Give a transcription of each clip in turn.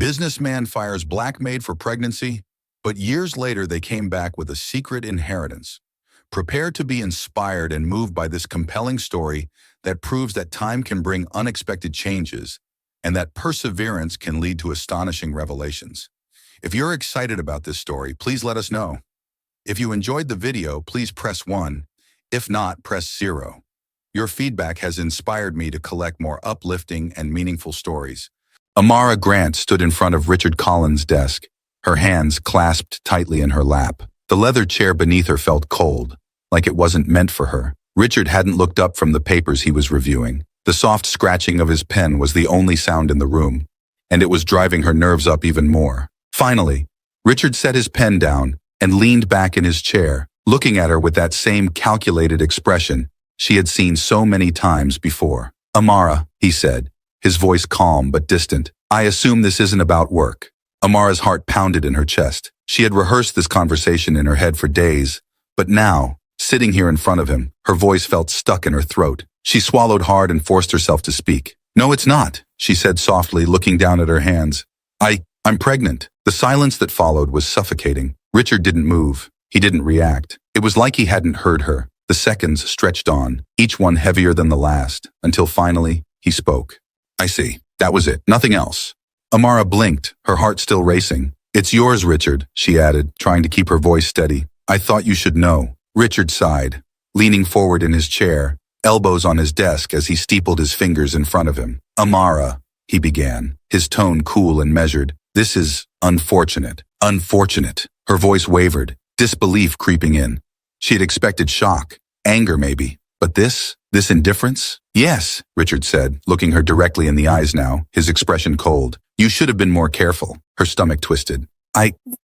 Businessman fires black maid for pregnancy, but years later they came back with a secret inheritance. Prepare to be inspired and moved by this compelling story that proves that time can bring unexpected changes and that perseverance can lead to astonishing revelations. If you're excited about this story, please let us know. If you enjoyed the video, please press 1. If not, press 0. Your feedback has inspired me to collect more uplifting and meaningful stories. Amara Grant stood in front of Richard Collins' desk, her hands clasped tightly in her lap. The leather chair beneath her felt cold, like it wasn't meant for her. Richard hadn't looked up from the papers he was reviewing. The soft scratching of his pen was the only sound in the room, and it was driving her nerves up even more. Finally, Richard set his pen down and leaned back in his chair, looking at her with that same calculated expression she had seen so many times before. "Amara," he said, his voice calm but distant, "I assume this isn't about work." Amara's heart pounded in her chest. She had rehearsed this conversation in her head for days, but now, sitting here in front of him, her voice felt stuck in her throat. She swallowed hard and forced herself to speak. "No, it's not," she said softly, looking down at her hands. I'm pregnant." The silence that followed was suffocating. Richard didn't move. He didn't react. It was like he hadn't heard her. The seconds stretched on, each one heavier than the last, until finally, he spoke. "I see. That was it. Nothing else." Amara blinked, her heart still racing. "It's yours, Richard," she added, trying to keep her voice steady. "I thought you should know." Richard sighed, leaning forward in his chair, elbows on his desk as he steepled his fingers in front of him. "Amara," he began, his tone cool and measured. "This is unfortunate." Unfortunate. Her voice wavered, disbelief creeping in. She had expected shock, anger maybe, but this indifference? "Yes," Richard said, looking her directly in the eyes now, his expression cold. "You should have been more careful." Her stomach twisted.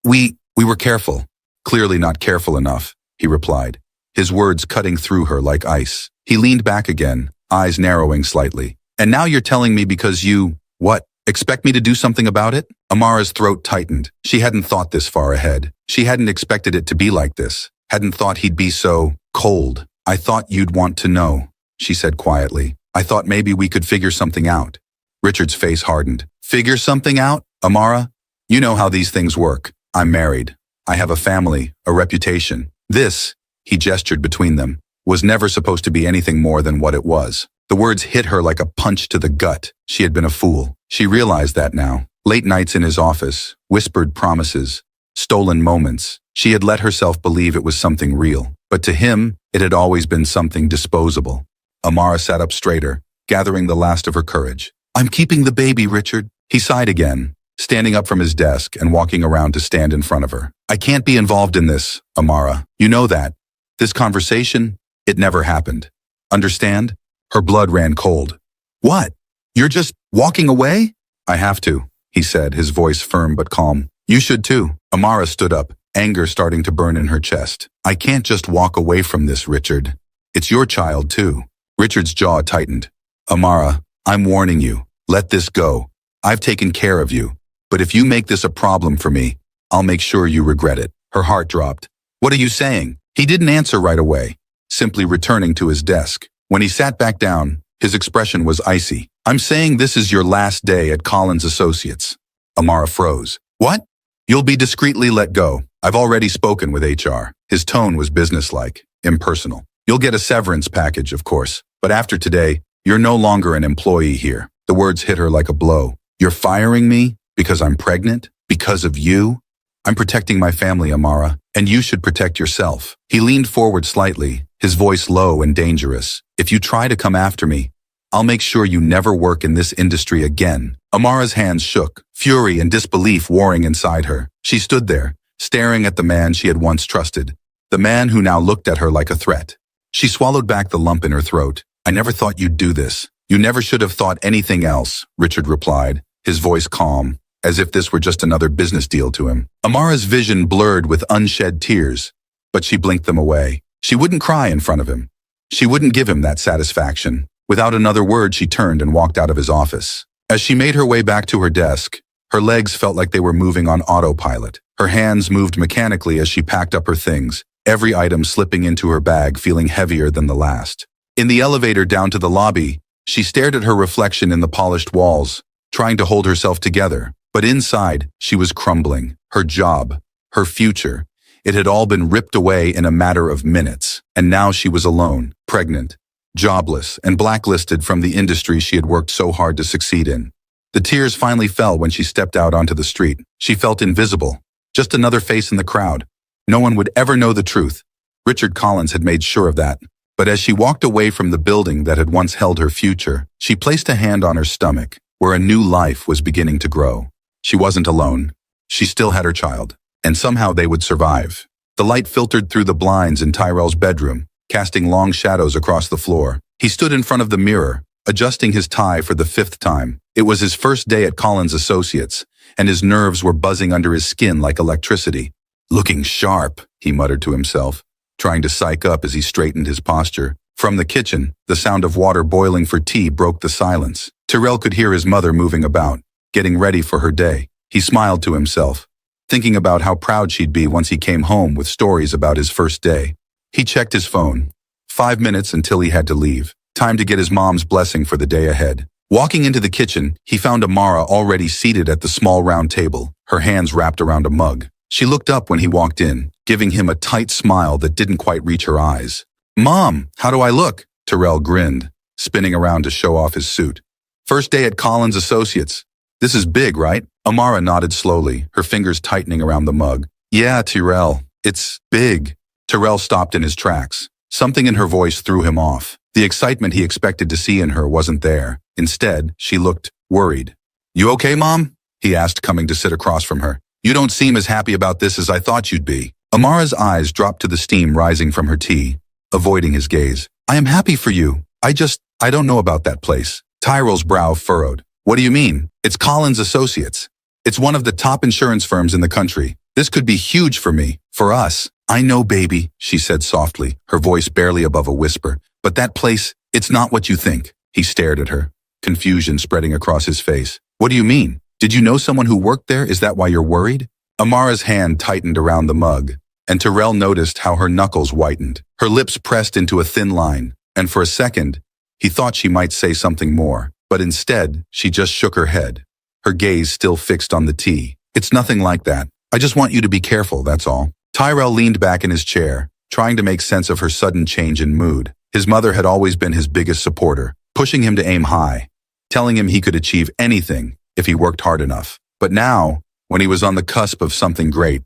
We were careful." "Clearly not careful enough," he replied, his words cutting through her like ice. He leaned back again, eyes narrowing slightly. "And now you're telling me because you, what, expect me to do something about it?" Amara's throat tightened. She hadn't thought this far ahead. She hadn't expected it to be like this. Hadn't thought he'd be so cold. "I thought you'd want to know," she said quietly. "I thought maybe we could figure something out." Richard's face hardened. "Figure something out? Amara? You know how these things work. I'm married. I have a family, a reputation. This," he gestured between them, "was never supposed to be anything more than what it was." The words hit her like a punch to the gut. She had been a fool. She realized that now. Late nights in his office, whispered promises, stolen moments. She had let herself believe it was something real. But to him, it had always been something disposable. Amara sat up straighter, gathering the last of her courage. "I'm keeping the baby, Richard." He sighed again, standing up from his desk and walking around to stand in front of her. "I can't be involved in this, Amara. You know that. This conversation, it never happened. Understand?" Her blood ran cold. "What? You're just walking away?" "I have to," he said, his voice firm but calm. "You should too." Amara stood up, anger starting to burn in her chest. "I can't just walk away from this, Richard. It's your child too." Richard's jaw tightened. "Amara, I'm warning you. Let this go. I've taken care of you. But if you make this a problem for me, I'll make sure you regret it." Her heart dropped. "What are you saying?" He didn't answer right away, simply returning to his desk. When he sat back down, his expression was icy. "I'm saying this is your last day at Collins Associates." Amara froze. "What?" "You'll be discreetly let go. I've already spoken with HR." His tone was businesslike, impersonal. "You'll get a severance package, of course. But after today, you're no longer an employee here." The words hit her like a blow. "You're firing me because I'm pregnant? Because of you?" "I'm protecting my family, Amara, and you should protect yourself." He leaned forward slightly, his voice low and dangerous. "If you try to come after me, I'll make sure you never work in this industry again." Amara's hands shook, fury and disbelief warring inside her. She stood there, staring at the man she had once trusted, the man who now looked at her like a threat. She swallowed back the lump in her throat. "I never thought you'd do this. You never should have thought anything else," Richard replied, his voice calm, as if this were just another business deal to him. Amara's vision blurred with unshed tears, but she blinked them away. She wouldn't cry in front of him. She wouldn't give him that satisfaction. Without another word, she turned and walked out of his office. As she made her way back to her desk, her legs felt like they were moving on autopilot. Her hands moved mechanically as she packed up her things, every item slipping into her bag feeling heavier than the last. In the elevator down to the lobby, she stared at her reflection in the polished walls, trying to hold herself together. But inside, she was crumbling. Her job, her future. It had all been ripped away in a matter of minutes. And now she was alone, pregnant, jobless, and blacklisted from the industry she had worked so hard to succeed in. The tears finally fell when she stepped out onto the street. She felt invisible, just another face in the crowd. No one would ever know the truth. Richard Collins had made sure of that. But as she walked away from the building that had once held her future, she placed a hand on her stomach, where a new life was beginning to grow. She wasn't alone. She still had her child, and somehow they would survive. The light filtered through the blinds in Tyrell's bedroom, casting long shadows across the floor. He stood in front of the mirror, adjusting his tie for the 5th time. It was his first day at Collins Associates, and his nerves were buzzing under his skin like electricity. Looking sharp, he muttered to himself, trying to psych up as he straightened his posture. From the kitchen, the sound of water boiling for tea broke the silence. Tyrell could hear his mother moving about, getting ready for her day. He smiled to himself, thinking about how proud she'd be once he came home with stories about his first day. He checked his phone. 5 minutes until he had to leave. Time to get his mom's blessing for the day ahead. Walking into the kitchen, he found Amara already seated at the small round table, her hands wrapped around a mug. She looked up when he walked in, giving him a tight smile that didn't quite reach her eyes. "Mom, how do I look?" Tyrell grinned, spinning around to show off his suit. "First day at Collins Associates. This is big, right?" Amara nodded slowly, her fingers tightening around the mug. "Yeah, Tyrell, it's big." Tyrell stopped in his tracks. Something in her voice threw him off. The excitement he expected to see in her wasn't there. Instead, she looked worried. "You okay, Mom?" he asked, coming to sit across from her. "You don't seem as happy about this as I thought you'd be." Amara's eyes dropped to the steam rising from her tea, avoiding his gaze. "I am happy for you. I don't know about that place." Tyrell's brow furrowed. "What do you mean? It's Collins Associates. It's one of the top insurance firms in the country. This could be huge for me, for us." "I know, baby," she said softly, her voice barely above a whisper. "But that place, it's not what you think." He stared at her, confusion spreading across his face. "What do you mean? Did you know someone who worked there? Is that why you're worried?" Amara's hand tightened around the mug, and Tyrell noticed how her knuckles whitened. Her lips pressed into a thin line, and for a second, he thought she might say something more. But instead, she just shook her head, her gaze still fixed on the tea. "It's nothing like that. I just want you to be careful, that's all." Tyrell leaned back in his chair, trying to make sense of her sudden change in mood. His mother had always been his biggest supporter, pushing him to aim high, telling him he could achieve anything if he worked hard enough. But now, when he was on the cusp of something great,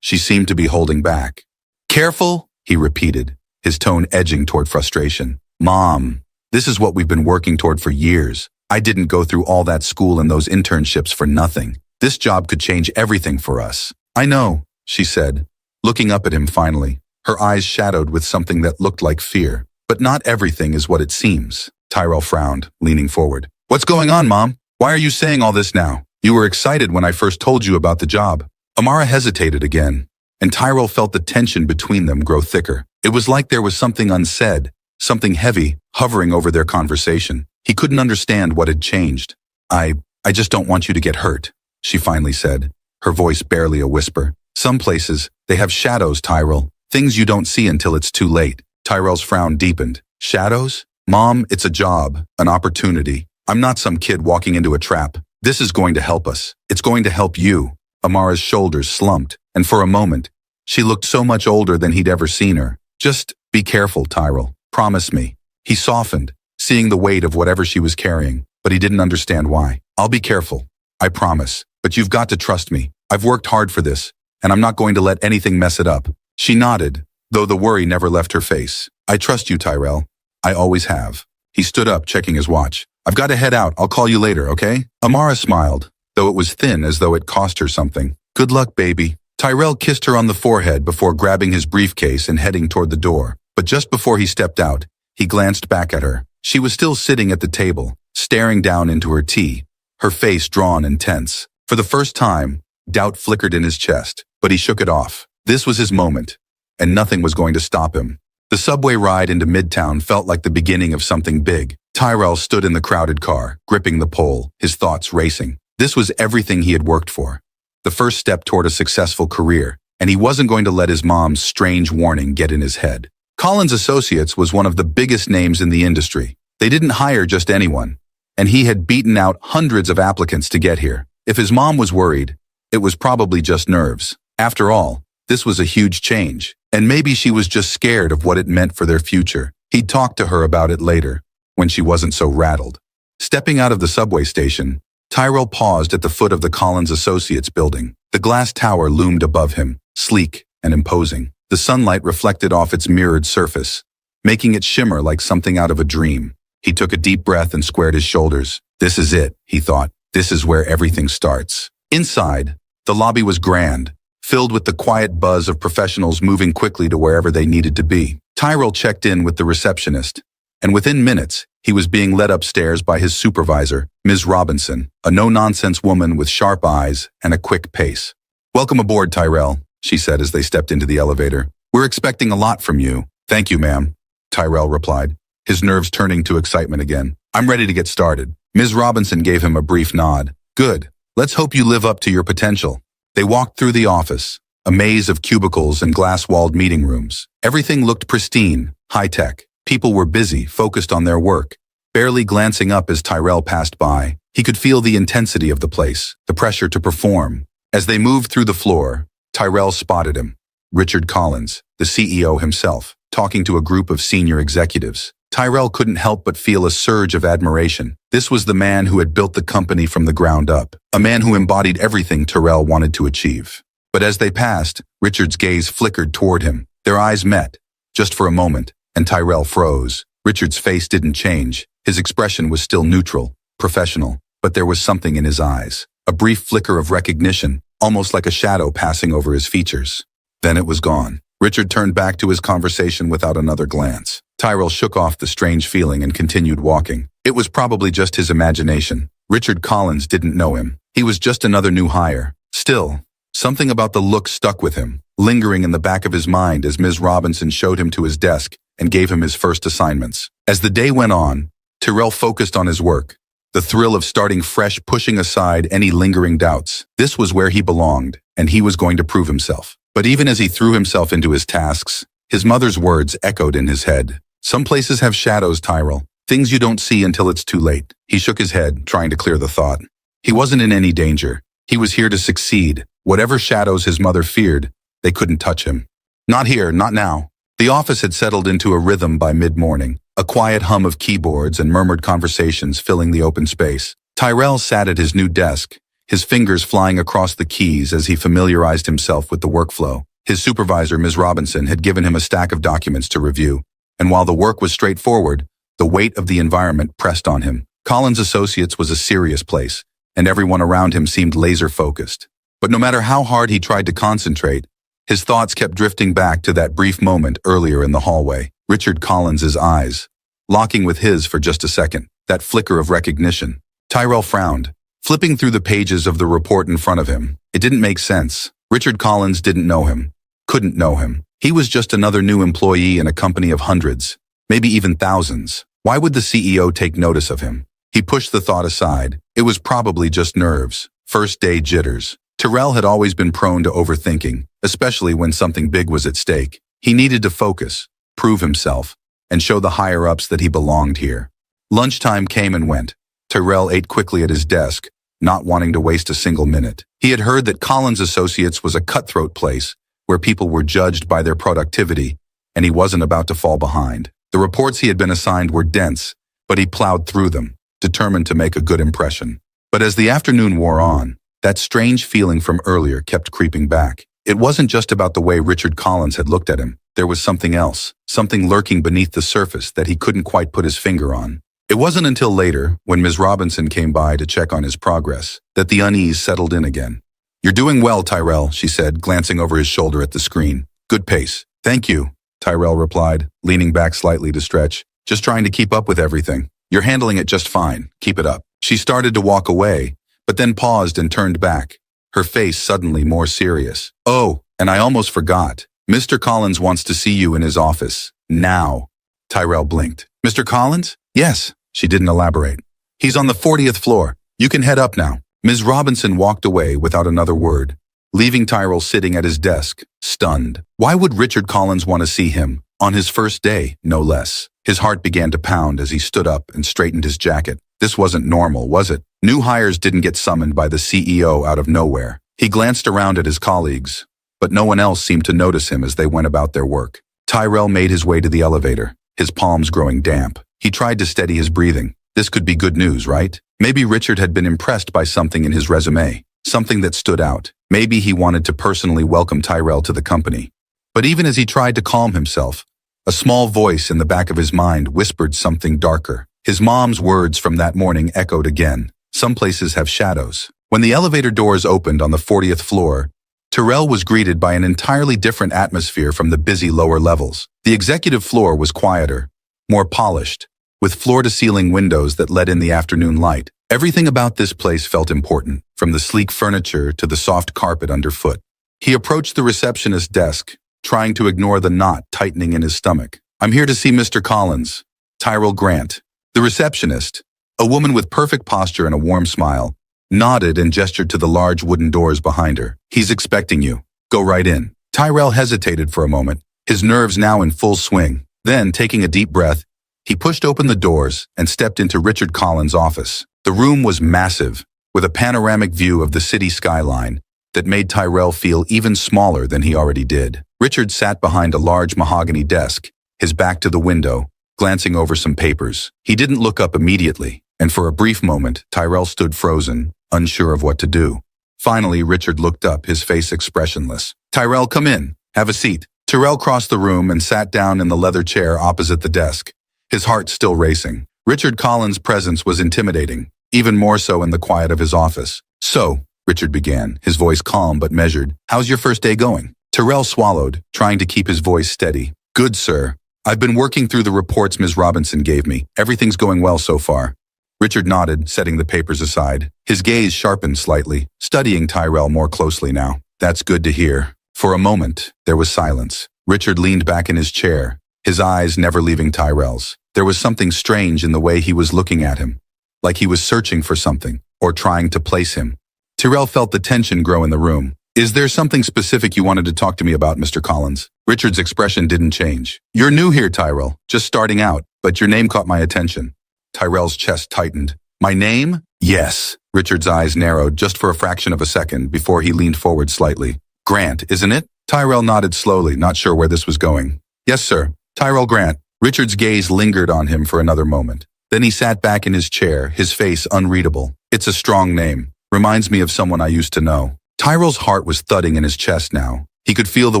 she seemed to be holding back. "Careful," he repeated, his tone edging toward frustration. "Mom, this is what we've been working toward for years. I didn't go through all that school and those internships for nothing. This job could change everything for us." "I know," she said, looking up at him finally, her eyes shadowed with something that looked like fear. "But not everything is what it seems." Tyrell frowned, leaning forward. "What's going on, Mom? Why are you saying all this now? You were excited when I first told you about the job." Amara hesitated again, and Tyrell felt the tension between them grow thicker. It was like there was something unsaid, something heavy, hovering over their conversation. He couldn't understand what had changed. I just don't want you to get hurt," she finally said, her voice barely a whisper. "Some places, they have shadows, Tyrell. Things you don't see until it's too late." Tyrell's frown deepened. "Shadows? Mom, it's a job, an opportunity. I'm not some kid walking into a trap. This is going to help us. It's going to help you." Amara's shoulders slumped, and for a moment, she looked so much older than he'd ever seen her. "Just be careful, Tyrell. Promise me." He softened, seeing the weight of whatever she was carrying, but he didn't understand why. "I'll be careful. I promise. But you've got to trust me. I've worked hard for this, and I'm not going to let anything mess it up." She nodded, though the worry never left her face. "I trust you, Tyrell. I always have." He stood up, checking his watch. "I've got to head out. I'll call you later, okay?" Amara smiled, though it was thin as though it cost her something. "Good luck, baby." Tyrell kissed her on the forehead before grabbing his briefcase and heading toward the door. But just before he stepped out, he glanced back at her. She was still sitting at the table, staring down into her tea, her face drawn and tense. For the first time, doubt flickered in his chest, but he shook it off. This was his moment, and nothing was going to stop him. The subway ride into Midtown felt like the beginning of something big. Tyrell stood in the crowded car, gripping the pole, his thoughts racing. This was everything he had worked for. The first step toward a successful career, and he wasn't going to let his mom's strange warning get in his head. Collins Associates was one of the biggest names in the industry. They didn't hire just anyone, and he had beaten out hundreds of applicants to get here. If his mom was worried, it was probably just nerves. After all, this was a huge change, and maybe she was just scared of what it meant for their future. He'd talk to her about it later, when she wasn't so rattled. Stepping out of the subway station, Tyrell paused at the foot of the Collins Associates building. The glass tower loomed above him, sleek and imposing. The sunlight reflected off its mirrored surface, making it shimmer like something out of a dream. He took a deep breath and squared his shoulders. This is it, he thought. This is where everything starts. Inside, the lobby was grand, filled with the quiet buzz of professionals moving quickly to wherever they needed to be. Tyrell checked in with the receptionist, and within minutes, he was being led upstairs by his supervisor, Ms. Robinson, a no-nonsense woman with sharp eyes and a quick pace. "Welcome aboard, Tyrell," she said as they stepped into the elevator. "We're expecting a lot from you." "Thank you, ma'am," Tyrell replied, his nerves turning to excitement again. "I'm ready to get started." Ms. Robinson gave him a brief nod. "Good. Let's hope you live up to your potential." They walked through the office, a maze of cubicles and glass-walled meeting rooms. Everything looked pristine, high-tech. People were busy, focused on their work. Barely glancing up as Tyrell passed by, he could feel the intensity of the place, the pressure to perform. As they moved through the floor, Tyrell spotted him. Richard Collins, the CEO himself, talking to a group of senior executives. Tyrell couldn't help but feel a surge of admiration. This was the man who had built the company from the ground up, a man who embodied everything Tyrell wanted to achieve. But as they passed, Richard's gaze flickered toward him. Their eyes met, just for a moment, and Tyrell froze. Richard's face didn't change. His expression was still neutral, professional, but there was something in his eyes. A brief flicker of recognition, almost like a shadow passing over his features. Then it was gone. Richard turned back to his conversation without another glance. Tyrell shook off the strange feeling and continued walking. It was probably just his imagination. Richard Collins didn't know him. He was just another new hire. Still, something about the look stuck with him, lingering in the back of his mind as Ms. Robinson showed him to his desk and gave him his first assignments. As the day went on, Tyrell focused on his work, the thrill of starting fresh pushing aside any lingering doubts. This was where he belonged, and he was going to prove himself. But even as he threw himself into his tasks, his mother's words echoed in his head. "Some places have shadows, Tyrell. Things you don't see until it's too late." He shook his head, trying to clear the thought. He wasn't in any danger. He was here to succeed. Whatever shadows his mother feared, they couldn't touch him. Not here, not now. The office had settled into a rhythm by mid-morning, a quiet hum of keyboards and murmured conversations filling the open space. Tyrell sat at his new desk, his fingers flying across the keys as he familiarized himself with the workflow. His supervisor, Ms. Robinson, had given him a stack of documents to review, and while the work was straightforward, the weight of the environment pressed on him. Collins Associates was a serious place, and everyone around him seemed laser-focused. But no matter how hard he tried to concentrate, his thoughts kept drifting back to that brief moment earlier in the hallway. Richard Collins's eyes, locking with his for just a second, that flicker of recognition. Tyrell frowned, flipping through the pages of the report in front of him. It didn't make sense. Richard Collins didn't know him, couldn't know him. He was just another new employee in a company of hundreds, maybe even thousands. Why would the CEO take notice of him? He pushed the thought aside. It was probably just nerves, first-day jitters. Tyrell had always been prone to overthinking, especially when something big was at stake. He needed to focus, prove himself, and show the higher-ups that he belonged here. Lunchtime came and went. Tyrell ate quickly at his desk, not wanting to waste a single minute. He had heard that Collins Associates was a cutthroat place where people were judged by their productivity, and he wasn't about to fall behind. The reports he had been assigned were dense, but he plowed through them, determined to make a good impression. But as the afternoon wore on, that strange feeling from earlier kept creeping back. It wasn't just about the way Richard Collins had looked at him. There was something else, something lurking beneath the surface that he couldn't quite put his finger on. It wasn't until later, when Ms. Robinson came by to check on his progress, that the unease settled in again. "You're doing well, Tyrell," she said, glancing over his shoulder at the screen. "Good pace." "Thank you," Tyrell replied, leaning back slightly to stretch. "Just trying to keep up with everything." "You're handling it just fine. Keep it up." She started to walk away, but then paused and turned back, her face suddenly more serious. "Oh, and I almost forgot. Mr. Collins wants to see you in his office. Now." Tyrell blinked. "Mr. Collins?" "Yes." She didn't elaborate. "He's on the 40th floor. You can head up now." Ms. Robinson walked away without another word, leaving Tyrell sitting at his desk, stunned. Why would Richard Collins want to see him? On his first day, no less. His heart began to pound as he stood up and straightened his jacket. This wasn't normal, was it? New hires didn't get summoned by the CEO out of nowhere. He glanced around at his colleagues, but no one else seemed to notice him as they went about their work. Tyrell made his way to the elevator, his palms growing damp. He tried to steady his breathing. This could be good news, right? Maybe Richard had been impressed by something in his resume, something that stood out. Maybe he wanted to personally welcome Tyrell to the company. But even as he tried to calm himself, a small voice in the back of his mind whispered something darker. His mom's words from that morning echoed again. Some places have shadows. When the elevator doors opened on the 40th floor, Tyrell was greeted by an entirely different atmosphere from the busy lower levels. The executive floor was quieter, more polished, with floor-to-ceiling windows that let in the afternoon light. Everything about this place felt important, from the sleek furniture to the soft carpet underfoot. He approached the receptionist's desk, trying to ignore the knot tightening in his stomach. "I'm here to see Mr. Collins, Tyrell Grant." The receptionist, a woman with perfect posture and a warm smile, nodded and gestured to the large wooden doors behind her. "He's expecting you. Go right in." Tyrell hesitated for a moment, his nerves now in full swing. Then, taking a deep breath, he pushed open the doors and stepped into Richard Collins' office. The room was massive, with a panoramic view of the city skyline that made Tyrell feel even smaller than he already did. Richard sat behind a large mahogany desk, his back to the window, glancing over some papers. He didn't look up immediately, and for a brief moment, Tyrell stood frozen, unsure of what to do. Finally, Richard looked up, his face expressionless. "Tyrell, come in. Have a seat." Tyrell crossed the room and sat down in the leather chair opposite the desk, his heart still racing. Richard Collins' presence was intimidating, even more so in the quiet of his office. "So," Richard began, his voice calm but measured, "how's your first day going?" Tyrell swallowed, trying to keep his voice steady. "Good, sir. I've been working through the reports Ms. Robinson gave me. Everything's going well so far." Richard nodded, setting the papers aside. His gaze sharpened slightly, studying Tyrell more closely now. "That's good to hear." For a moment, there was silence. Richard leaned back in his chair, his eyes never leaving Tyrell's. There was something strange in the way he was looking at him, like he was searching for something, or trying to place him. Tyrell felt the tension grow in the room. "Is there something specific you wanted to talk to me about, Mr. Collins?" Richard's expression didn't change. "You're new here, Tyrell, just starting out, but your name caught my attention." Tyrell's chest tightened. "My name?" "Yes." Richard's eyes narrowed just for a fraction of a second before he leaned forward slightly. "Grant, isn't it?" Tyrell nodded slowly, not sure where this was going. "Yes, sir. Tyrell Grant." Richard's gaze lingered on him for another moment. Then he sat back in his chair, his face unreadable. "It's a strong name. Reminds me of someone I used to know." Tyrell's heart was thudding in his chest now. He could feel the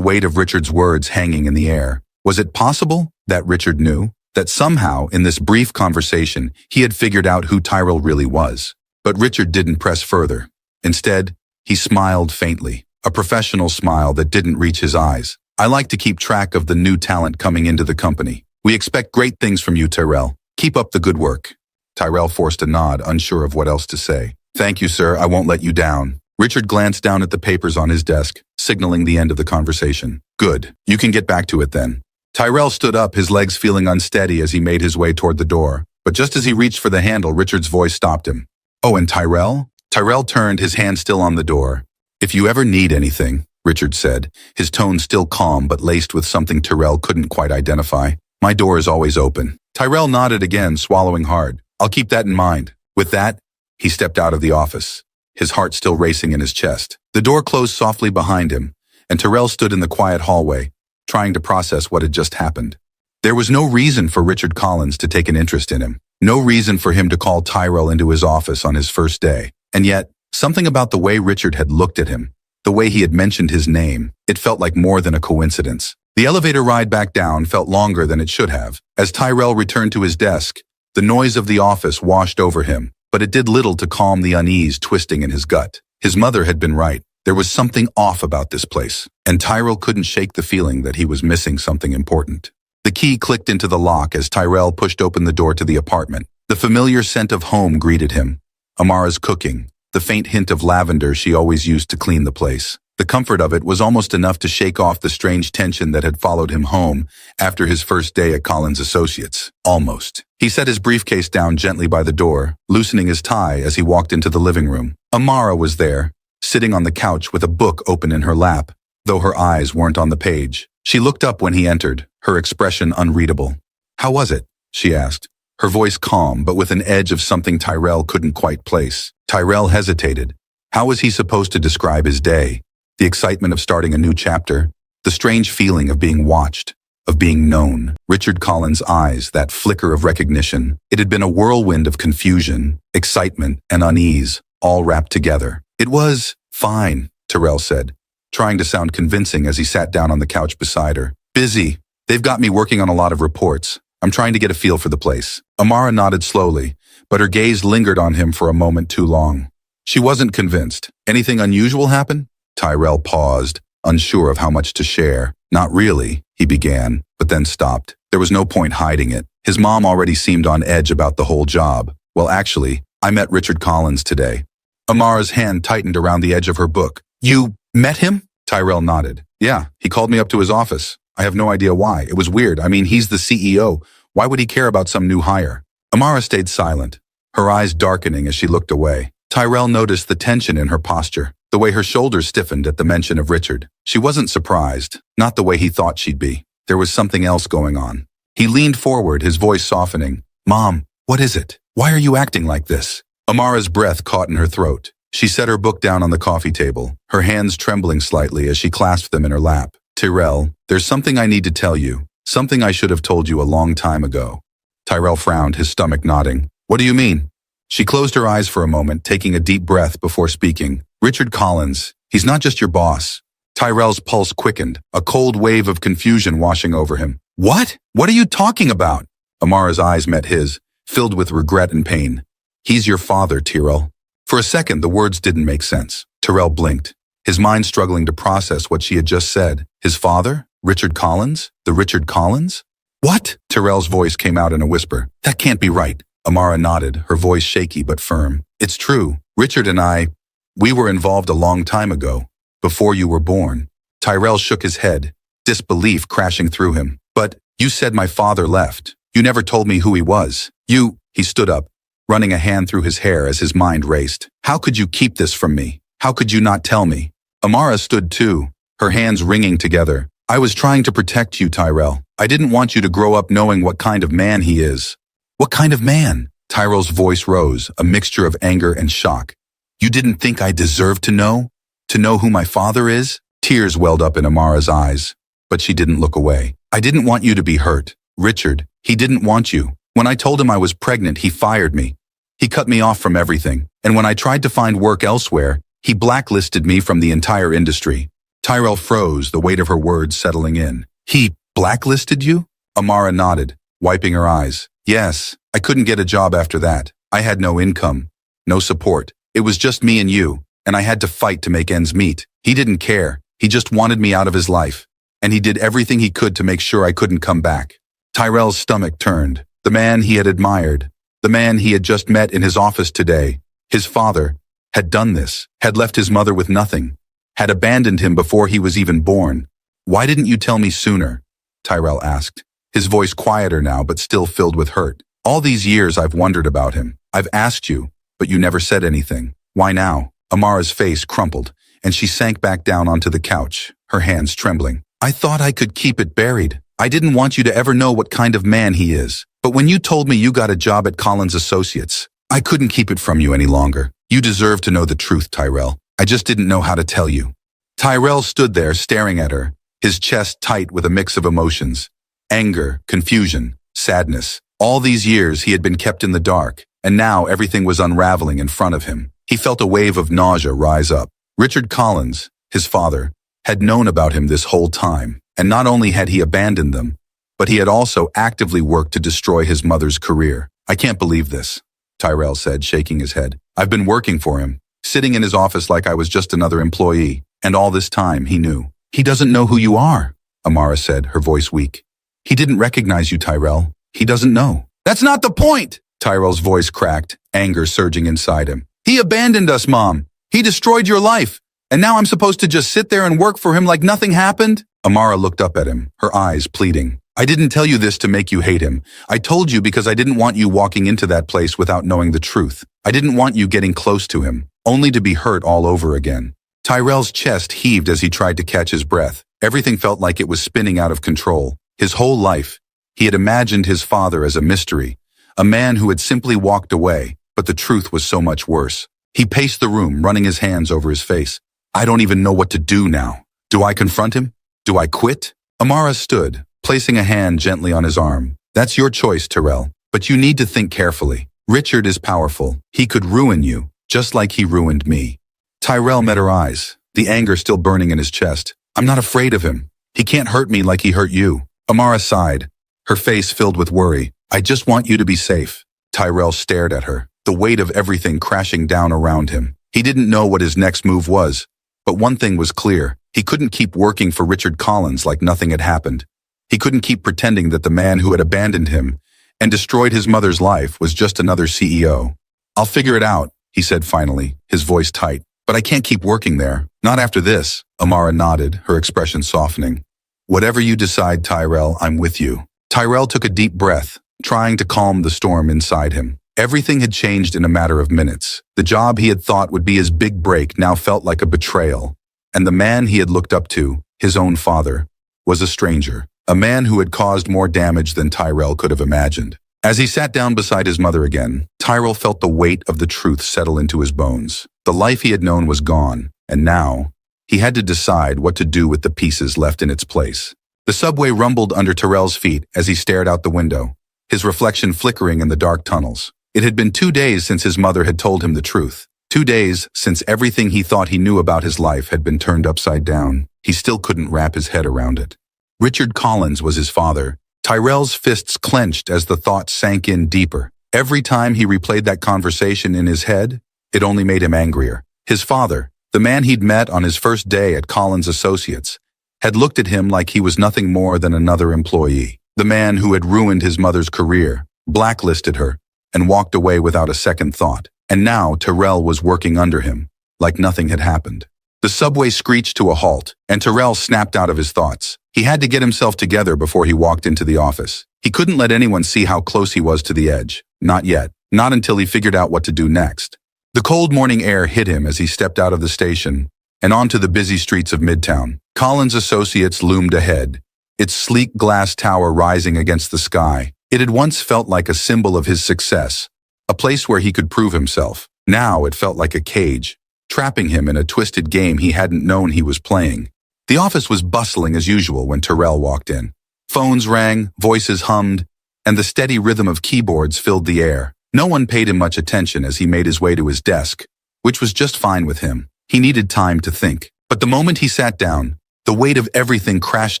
weight of Richard's words hanging in the air. Was it possible that Richard knew? That somehow, in this brief conversation, he had figured out who Tyrell really was? But Richard didn't press further. Instead, he smiled faintly, a professional smile that didn't reach his eyes. "I like to keep track of the new talent coming into the company. We expect great things from you, Tyrell. Keep up the good work." Tyrell forced a nod, unsure of what else to say. "Thank you, sir. I won't let you down." Richard glanced down at the papers on his desk, signaling the end of the conversation. "Good. You can get back to it then." Tyrell stood up, his legs feeling unsteady as he made his way toward the door. But just as he reached for the handle, Richard's voice stopped him. "Oh, and Tyrell?" Tyrell turned, his hand still on the door. "If you ever need anything," Richard said, his tone still calm but laced with something Tyrell couldn't quite identify, "my door is always open." Tyrell nodded again, swallowing hard. "I'll keep that in mind." With that, he stepped out of the office, his heart still racing in his chest. The door closed softly behind him, and Tyrell stood in the quiet hallway, trying to process what had just happened. There was no reason for Richard Collins to take an interest in him, no reason for him to call Tyrell into his office on his first day. And yet, something about the way Richard had looked at him, the way he had mentioned his name, it felt like more than a coincidence. The elevator ride back down felt longer than it should have. As Tyrell returned to his desk, the noise of the office washed over him, but it did little to calm the unease twisting in his gut. His mother had been right. There was something off about this place, and Tyrell couldn't shake the feeling that he was missing something important. The key clicked into the lock as Tyrell pushed open the door to the apartment. The familiar scent of home greeted him. Amara's cooking, the faint hint of lavender she always used to clean the place. The comfort of it was almost enough to shake off the strange tension that had followed him home after his first day at Collins Associates. Almost. He set his briefcase down gently by the door, loosening his tie as he walked into the living room. Amara was there, sitting on the couch with a book open in her lap, though her eyes weren't on the page. She looked up when he entered, her expression unreadable. "How was it?" she asked. her voice calm but with an edge of something Tyrell couldn't quite place. Tyrell hesitated. How was he supposed to describe his day? The excitement of starting a new chapter, the strange feeling of being watched, of being known. Richard Collins' eyes, that flicker of recognition. It had been a whirlwind of confusion, excitement, and unease, all wrapped together. It was fine, Tyrell said, trying to sound convincing as he sat down on the couch beside her. Busy. They've got me working on a lot of reports. I'm trying to get a feel for the place. Amara nodded slowly, but her gaze lingered on him for a moment too long. She wasn't convinced. Anything unusual happen? Tyrell paused, unsure of how much to share. Not really, he began, but then stopped. There was no point hiding it. His mom already seemed on edge about the whole job. Well, actually, I met Richard Collins today. Amara's hand tightened around the edge of her book. You met him? Tyrell nodded. Yeah, he called me up to his office. I have no idea why. It was weird. I mean, he's the CEO. Why would he care about some new hire? Amara stayed silent, her eyes darkening as she looked away. Tyrell noticed the tension in her posture, the way her shoulders stiffened at the mention of Richard. She wasn't surprised, not the way he thought she'd be. There was something else going on. He leaned forward, his voice softening. Mom, what is it? Why are you acting like this? Amara's breath caught in her throat. She set her book down on the coffee table, her hands trembling slightly as she clasped them in her lap. Tyrell, there's something I need to tell you, something I should have told you a long time ago. Tyrell frowned, his stomach nodding. What do you mean? She closed her eyes for a moment, taking a deep breath before speaking. Richard Collins, he's not just your boss. Tyrell's pulse quickened, a cold wave of confusion washing over him. What? What are you talking about? Amara's eyes met his, filled with regret and pain. He's your father, Tyrell. For a second, the words didn't make sense. Tyrell blinked, his mind struggling to process what she had just said. His father? Richard Collins? The Richard Collins? What? Tyrell's voice came out in a whisper. That can't be right. Amara nodded, her voice shaky but firm. It's true. Richard and we were involved a long time ago, before you were born. Tyrell shook his head, disbelief crashing through him. But you said my father left. You never told me who he was. He stood up, running a hand through his hair as his mind raced. How could you keep this from me? How could you not tell me? Amara stood too, her hands wringing together. I was trying to protect you, Tyrell. I didn't want you to grow up knowing what kind of man he is. What kind of man? Tyrell's voice rose, a mixture of anger and shock. You didn't think I deserved to know? To know who my father is? Tears welled up in Amara's eyes, but she didn't look away. I didn't want you to be hurt. Richard, he didn't want you. When I told him I was pregnant, he fired me. He cut me off from everything. And when I tried to find work elsewhere, he blacklisted me from the entire industry. Tyrell froze, the weight of her words settling in. He blacklisted you? Amara nodded, wiping her eyes. Yes, I couldn't get a job after that. I had no income, no support. It was just me and you, and I had to fight to make ends meet. He didn't care. He just wanted me out of his life. And he did everything he could to make sure I couldn't come back. Tyrell's stomach turned. The man he had admired, the man he had just met in his office today, his father, had done this, had left his mother with nothing, had abandoned him before he was even born. Why didn't you tell me sooner? Tyrell asked, his voice quieter now but still filled with hurt. All these years I've wondered about him. I've asked you, but you never said anything. Why now? Amara's face crumpled, and she sank back down onto the couch, her hands trembling. I thought I could keep it buried. I didn't want you to ever know what kind of man he is. But when you told me you got a job at Collins Associates, I couldn't keep it from you any longer. You deserve to know the truth, Tyrell. I just didn't know how to tell you. Tyrell stood there staring at her, his chest tight with a mix of emotions. Anger, confusion, sadness. All these years he had been kept in the dark, and now everything was unraveling in front of him. He felt a wave of nausea rise up. Richard Collins, his father, had known about him this whole time, and not only had he abandoned them, but he had also actively worked to destroy his mother's career. I can't believe this, Tyrell said, shaking his head. I've been working for him, sitting in his office like I was just another employee, and all this time he knew. He doesn't know who you are, Amara said, her voice weak. He didn't recognize you, Tyrell. He doesn't know. That's not the point! Tyrell's voice cracked, anger surging inside him. He abandoned us, Mom. He destroyed your life. And now I'm supposed to just sit there and work for him like nothing happened? Amara looked up at him, her eyes pleading. I didn't tell you this to make you hate him. I told you because I didn't want you walking into that place without knowing the truth. I didn't want you getting close to him, only to be hurt all over again. Tyrell's chest heaved as he tried to catch his breath. Everything felt like it was spinning out of control. His whole life, he had imagined his father as a mystery, A man who had simply walked away, but the truth was so much worse. He paced the room, running his hands over his face. I don't even know what to do now. Do I confront him? Do I quit? Amara stood, placing a hand gently on his arm. That's your choice, Terrell, but you need to think carefully. Richard is powerful. He could ruin you, just like he ruined me. Tyrell met her eyes, the anger still burning in his chest. I'm not afraid of him. He can't hurt me like he hurt you. Amara sighed, her face filled with worry. I just want you to be safe. Tyrell stared at her, the weight of everything crashing down around him. He didn't know what his next move was, but one thing was clear. He couldn't keep working for Richard Collins like nothing had happened. He couldn't keep pretending that the man who had abandoned him and destroyed his mother's life was just another CEO. I'll figure it out, he said finally, his voice tight. But I can't keep working there. Not after this. Amara nodded, her expression softening. Whatever you decide, Tyrell, I'm with you. Tyrell took a deep breath, trying to calm the storm inside him. Everything had changed in a matter of minutes. The job he had thought would be his big break now felt like a betrayal. And the man he had looked up to, his own father, was a stranger. A man who had caused more damage than Tyrell could have imagined. As he sat down beside his mother again, Tyrell felt the weight of the truth settle into his bones. The life he had known was gone, and now, he had to decide what to do with the pieces left in its place. The subway rumbled under Tyrell's feet as he stared out the window, his reflection flickering in the dark tunnels. It had been 2 days since his mother had told him the truth. 2 days since everything he thought he knew about his life had been turned upside down. He still couldn't wrap his head around it. Richard Collins was his father. Tyrell's fists clenched as the thought sank in deeper. Every time he replayed that conversation in his head, it only made him angrier. His father, the man he'd met on his first day at Collins Associates, had looked at him like he was nothing more than another employee. The man who had ruined his mother's career, blacklisted her, and walked away without a second thought. And now Tyrell was working under him, like nothing had happened. The subway screeched to a halt, and Tyrell snapped out of his thoughts. He had to get himself together before he walked into the office. He couldn't let anyone see how close he was to the edge. Not yet. Not until he figured out what to do next. The cold morning air hit him as he stepped out of the station and onto the busy streets of Midtown. Collins Associates loomed ahead, its sleek glass tower rising against the sky. It had once felt like a symbol of his success, a place where he could prove himself. Now it felt like a cage, trapping him in a twisted game he hadn't known he was playing. The office was bustling as usual when Tyrell walked in. Phones rang, voices hummed, and the steady rhythm of keyboards filled the air. No one paid him much attention as he made his way to his desk, which was just fine with him. He needed time to think. But the moment he sat down, the weight of everything crashed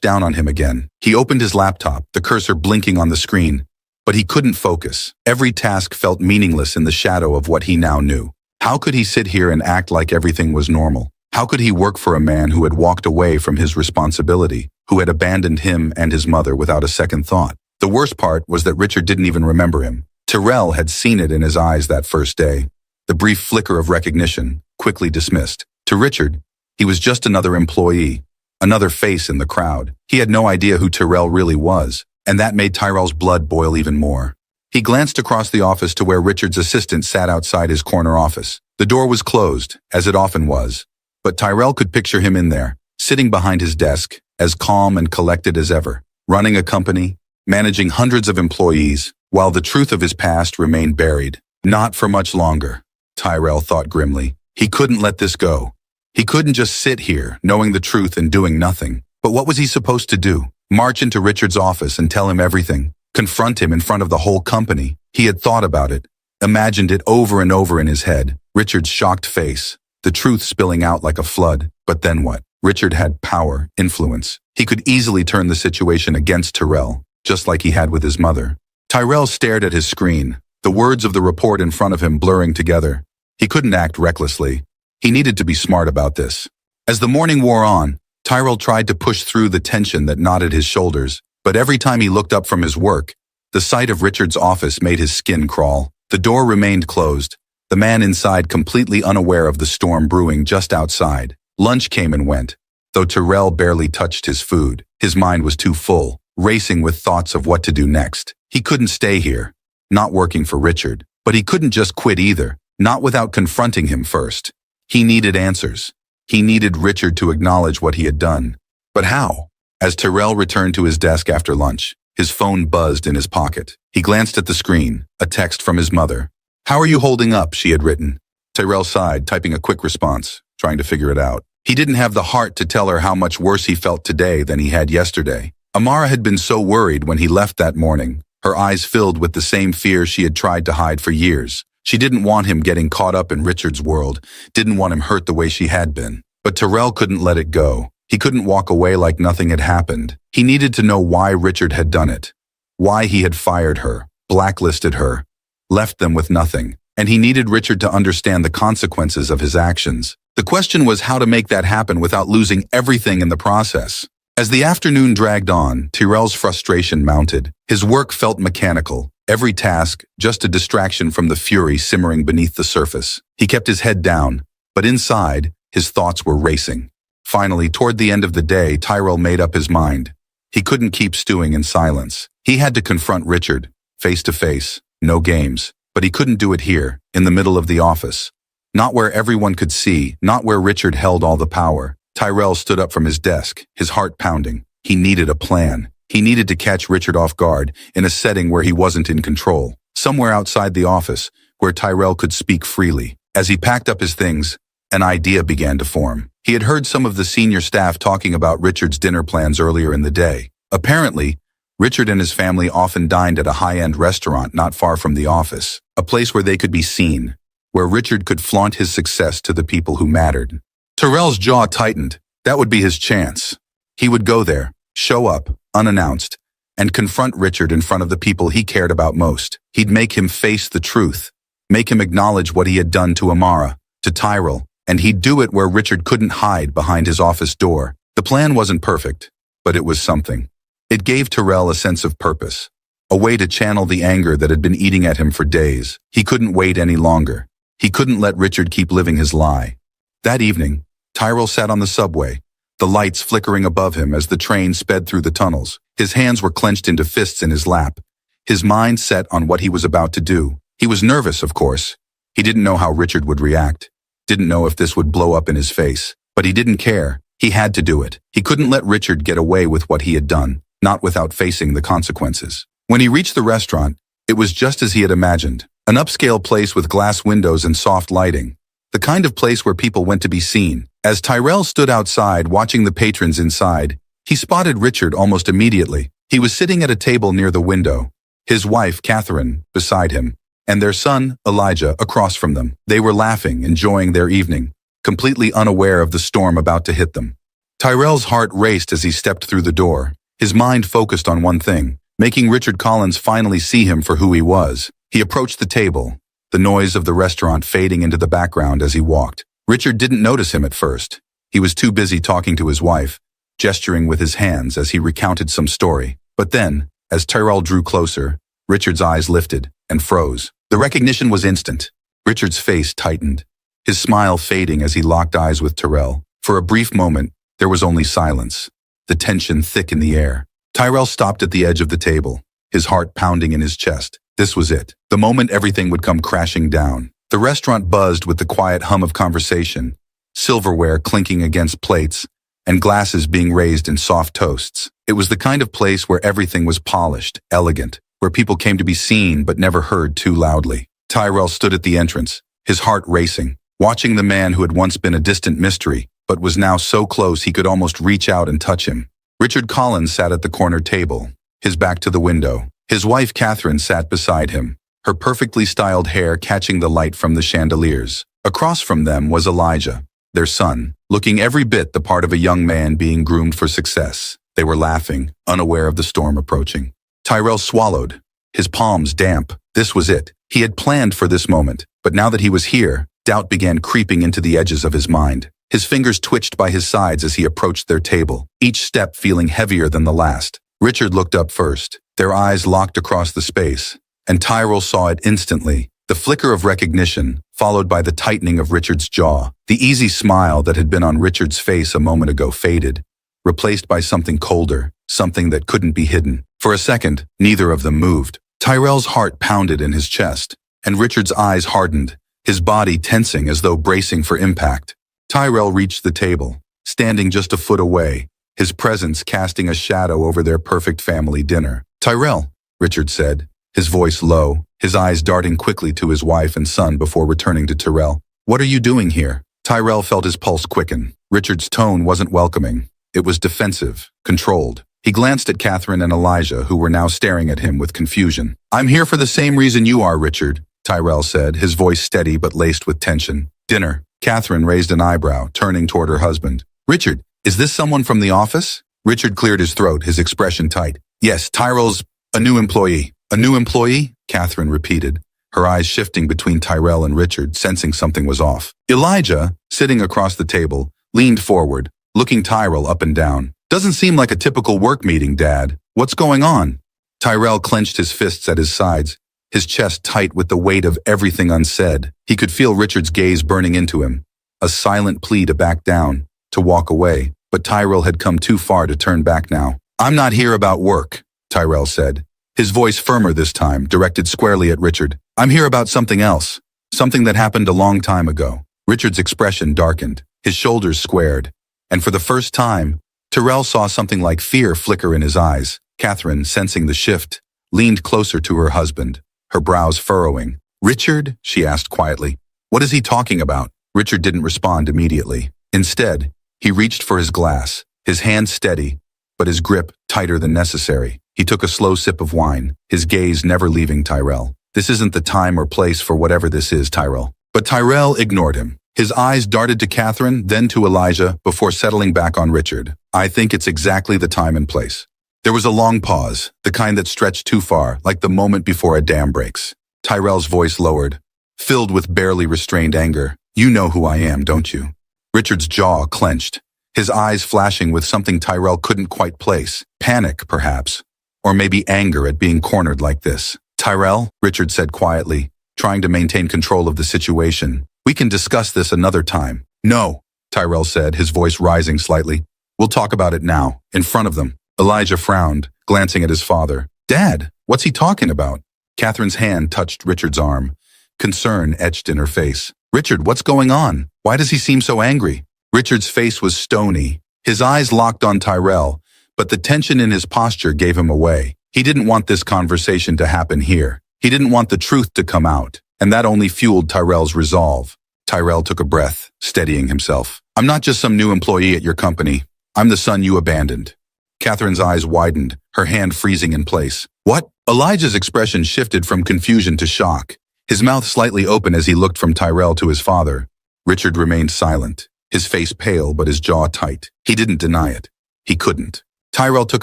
down on him again. He opened his laptop, the cursor blinking on the screen, but he couldn't focus. Every task felt meaningless in the shadow of what he now knew. How could he sit here and act like everything was normal? How could he work for a man who had walked away from his responsibility, who had abandoned him and his mother without a second thought? The worst part was that Richard didn't even remember him. Tyrell had seen it in his eyes that first day. The brief flicker of recognition, quickly dismissed. To Richard, he was just another employee, another face in the crowd. He had no idea who Tyrell really was, and that made Tyrell's blood boil even more. He glanced across the office to where Richard's assistant sat outside his corner office. The door was closed, as it often was, but Tyrell could picture him in there, sitting behind his desk, as calm and collected as ever, running a company, managing hundreds of employees, while the truth of his past remained buried. Not for much longer, Tyrell thought grimly. He couldn't let this go. He couldn't just sit here, knowing the truth and doing nothing. But what was he supposed to do? March into Richard's office and tell him everything? Confront him in front of the whole company? He had thought about it, imagined it over and over in his head. Richard's shocked face, the truth spilling out like a flood. But then what? Richard had power, influence. He could easily turn the situation against Tyrell, just like he had with his mother. Tyrell stared at his screen, the words of the report in front of him blurring together. He couldn't act recklessly. He needed to be smart about this. As the morning wore on, Tyrell tried to push through the tension that knotted his shoulders, but every time he looked up from his work, the sight of Richard's office made his skin crawl. The door remained closed, the man inside completely unaware of the storm brewing just outside. Lunch came and went, though Tyrell barely touched his food. His mind was too full, racing with thoughts of what to do next. He couldn't stay here, not working for Richard, but he couldn't just quit either, not without confronting him first. He needed answers. He needed Richard to acknowledge what he had done. But how? As Tyrell returned to his desk after lunch, His phone buzzed in his pocket. He glanced at the screen, a text from his mother. "How are you holding up?" she had written. Tyrell sighed, typing a quick response, trying to figure it out. He didn't have the heart to tell her how much worse he felt today than he had yesterday. Amara had been so worried when he left that morning, her eyes filled with the same fear she had tried to hide for years. She didn't want him getting caught up in Richard's world, didn't want him hurt the way she had been. But Tyrell couldn't let it go. He couldn't walk away like nothing had happened. He needed to know why Richard had done it, why he had fired her, blacklisted her, left them with nothing. And he needed Richard to understand the consequences of his actions. The question was how to make that happen without losing everything in the process. As the afternoon dragged on, Tyrell's frustration mounted. His work felt mechanical, every task just a distraction from the fury simmering beneath the surface. He kept his head down, but inside, his thoughts were racing. Finally, toward the end of the day, Tyrell made up his mind. He couldn't keep stewing in silence. He had to confront Richard, face to face, no games. But he couldn't do it here, in the middle of the office. Not where everyone could see, not where Richard held all the power. Tyrell stood up from his desk, his heart pounding. He needed a plan. He needed to catch Richard off guard, in a setting where he wasn't in control. Somewhere outside the office, where Tyrell could speak freely. As he packed up his things, an idea began to form. He had heard some of the senior staff talking about Richard's dinner plans earlier in the day. Apparently, Richard and his family often dined at a high-end restaurant not far from the office, a place where they could be seen, where Richard could flaunt his success to the people who mattered. Tyrell's jaw tightened. That would be his chance. He would go there, show up, unannounced, and confront Richard in front of the people he cared about most. He'd make him face the truth, make him acknowledge what he had done to Amara, to Tyrell, and he'd do it where Richard couldn't hide behind his office door. The plan wasn't perfect, but it was something. It gave Tyrell a sense of purpose, a way to channel the anger that had been eating at him for days. He couldn't wait any longer. He couldn't let Richard keep living his lie. That evening, Tyrell sat on the subway, the lights flickering above him as the train sped through the tunnels. His hands were clenched into fists in his lap, his mind set on what he was about to do. He was nervous, of course. He didn't know how Richard would react, didn't know if this would blow up in his face, but he didn't care. He had to do it. He couldn't let Richard get away with what he had done, not without facing the consequences. When he reached the restaurant, it was just as he had imagined. An upscale place with glass windows and soft lighting. The kind of place where people went to be seen. As Tyrell stood outside watching the patrons inside, he spotted Richard almost immediately. He was sitting at a table near the window, his wife, Catherine, beside him, and their son, Elijah, across from them. They were laughing, enjoying their evening, completely unaware of the storm about to hit them. Tyrell's heart raced as he stepped through the door. His mind focused on one thing, making Richard Collins finally see him for who he was. He approached the table, the noise of the restaurant fading into the background as he walked. Richard didn't notice him at first. He was too busy talking to his wife, gesturing with his hands as he recounted some story. But then, as Tyrell drew closer, Richard's eyes lifted and froze. The recognition was instant. Richard's face tightened, his smile fading as he locked eyes with Tyrell. For a brief moment, there was only silence, the tension thick in the air. Tyrell stopped at the edge of the table, his heart pounding in his chest. This was it, the moment everything would come crashing down. The restaurant buzzed with the quiet hum of conversation, silverware clinking against plates, and glasses being raised in soft toasts. It was the kind of place where everything was polished, elegant, where people came to be seen but never heard too loudly. Tyrell stood at the entrance, his heart racing, watching the man who had once been a distant mystery, but was now so close he could almost reach out and touch him. Richard Collins sat at the corner table, his back to the window. His wife Catherine sat beside him, her perfectly styled hair catching the light from the chandeliers. Across from them was Elijah, their son, looking every bit the part of a young man being groomed for success. They were laughing, unaware of the storm approaching. Tyrell swallowed, his palms damp. This was it. He had planned for this moment, but now that he was here, doubt began creeping into the edges of his mind. His fingers twitched by his sides as he approached their table, each step feeling heavier than the last. Richard looked up first, their eyes locked across the space, and Tyrell saw it instantly. The flicker of recognition, followed by the tightening of Richard's jaw. The easy smile that had been on Richard's face a moment ago faded, replaced by something colder, something that couldn't be hidden. For a second, neither of them moved. Tyrell's heart pounded in his chest, and Richard's eyes hardened, his body tensing as though bracing for impact. Tyrell reached the table, standing just a foot away, his presence casting a shadow over their perfect family dinner. Tyrell, Richard said, his voice low, his eyes darting quickly to his wife and son before returning to Tyrell. What are you doing here? Tyrell felt his pulse quicken. Richard's tone wasn't welcoming. It was defensive, controlled. He glanced at Catherine and Elijah, who were now staring at him with confusion. I'm here for the same reason you are, Richard, Tyrell said, his voice steady but laced with tension. Dinner. Catherine raised an eyebrow, turning toward her husband. Richard, is this someone from the office? Richard cleared his throat, his expression tight. Yes, Tyrell's a new employee. A new employee? Catherine repeated, her eyes shifting between Tyrell and Richard, sensing something was off. Elijah, sitting across the table, leaned forward, looking Tyrell up and down. Doesn't seem like a typical work meeting, Dad. What's going on? Tyrell clenched his fists at his sides, his chest tight with the weight of everything unsaid. He could feel Richard's gaze burning into him, a silent plea to back down, to walk away, but Tyrell had come too far to turn back now. I'm not here about work, Tyrell said, his voice firmer this time, directed squarely at Richard. I'm here about something else, something that happened a long time ago. Richard's expression darkened, his shoulders squared, and for the first time, Tyrell saw something like fear flicker in his eyes. Catherine, sensing the shift, leaned closer to her husband, her brows furrowing. Richard, she asked quietly, what is he talking about? Richard didn't respond immediately. Instead, he reached for his glass, his hand steady, but his grip tighter than necessary. He took a slow sip of wine, his gaze never leaving Tyrell. This isn't the time or place for whatever this is, Tyrell. But Tyrell ignored him. His eyes darted to Catherine, then to Elijah, before settling back on Richard. I think it's exactly the time and place. There was a long pause, the kind that stretched too far, like the moment before a dam breaks. Tyrell's voice lowered, filled with barely restrained anger. You know who I am, don't you? Richard's jaw clenched, his eyes flashing with something Tyrell couldn't quite place. Panic, perhaps, or maybe anger at being cornered like this. Tyrell, Richard said quietly, trying to maintain control of the situation. We can discuss this another time. No, Tyrell said, his voice rising slightly. We'll talk about it now, in front of them. Elijah frowned, glancing at his father. Dad, what's he talking about? Catherine's hand touched Richard's arm, concern etched in her face. Richard, what's going on? Why does he seem so angry? Richard's face was stony, his eyes locked on Tyrell, but the tension in his posture gave him away. He didn't want this conversation to happen here. He didn't want the truth to come out, and that only fueled Tyrell's resolve. Tyrell took a breath, steadying himself. I'm not just some new employee at your company. I'm the son you abandoned. Catherine's eyes widened, her hand freezing in place. What? Elijah's expression shifted from confusion to shock, his mouth slightly open as he looked from Tyrell to his father. Richard remained silent, his face pale but his jaw tight. He didn't deny it. He couldn't. Tyrell took